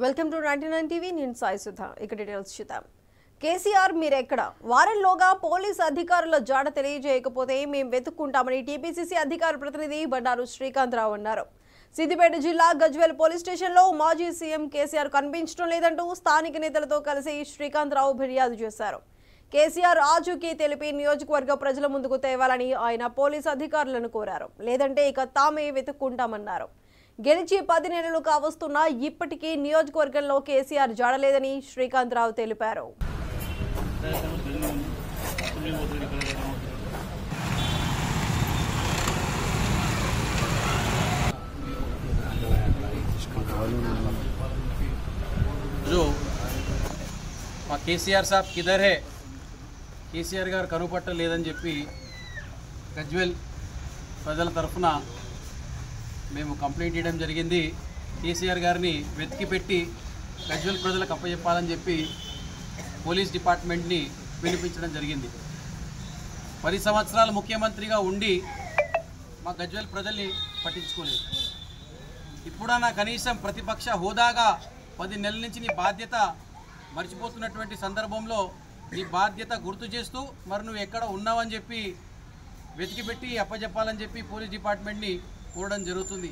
Welcome to 99 TV నేను సాయి సుధా. ఇక details చూద్దాం. కేసీఆర్ మీరెక్కడ? వారంలోగా పోలీసు అధికారుల జాడ తెలియజేయకపోతే మేము వెతుక్కుంటామని టీపీసీసీ అధికార ప్రతినిధి బండారు శ్రీకాంతరావు అన్నారు. సిద్దిపేట జిల్లా గజ్వేల్ పోలీస్ స్టేషన్లో మాజీ సీఎం కేసీఆర్ కనిపించడం లేదంటూ స్థానిక నేతలతో కలిసి శ్రీకాంతరావు ఫిర్యాదు చేశారు. కేసీఆర్ ఆచూకీ తెలిపి నియోజకవర్గ ప్రజల ముందుకు తేవాలని ఆయన పోలీసు అధికారులను కోరారు. లేదంటే ఇక తామే వెతుక్కుంటామన్నారు. గెలిచి 10 నెలలు కావస్తున్నా ఇప్పటికీ నియోజకవర్గంలో కేసీఆర్ జాడలేదని శ్రీకాంతరావు తెలిపారు. जो केसीआर साहब किधर है, केसीआर गाరు కనుపట్టలేదని చెప్పి గజ్వేల్ ప్రజల తరఫున మేము కంప్లైంట్ చేయడం జరిగింది. కేసీఆర్ గారిని వెతికి పెట్టి గజ్వేల్ ప్రజలకు అప్పచెప్పాలని చెప్పి పోలీస్ డిపార్ట్మెంట్ని పిలిపించడం జరిగింది. 10 సంవత్సరాలు ముఖ్యమంత్రిగా ఉండి మా గజ్వేల్ ప్రజల్ని పట్టించుకోలేదు. ఇప్పుడన్నా కనీసం ప్రతిపక్ష హోదాగా 10 నెలల నుంచి నీ బాధ్యత మర్చిపోతున్నటువంటి సందర్భంలో నీ బాధ్యత గుర్తు చేస్తూ మరి నువ్వు ఎక్కడ ఉన్నావని చెప్పి వెతికి పెట్టి అప్పచెప్పాలని చెప్పి పోలీస్ డిపార్ట్మెంట్ని కోరడం జరుగుతుంది.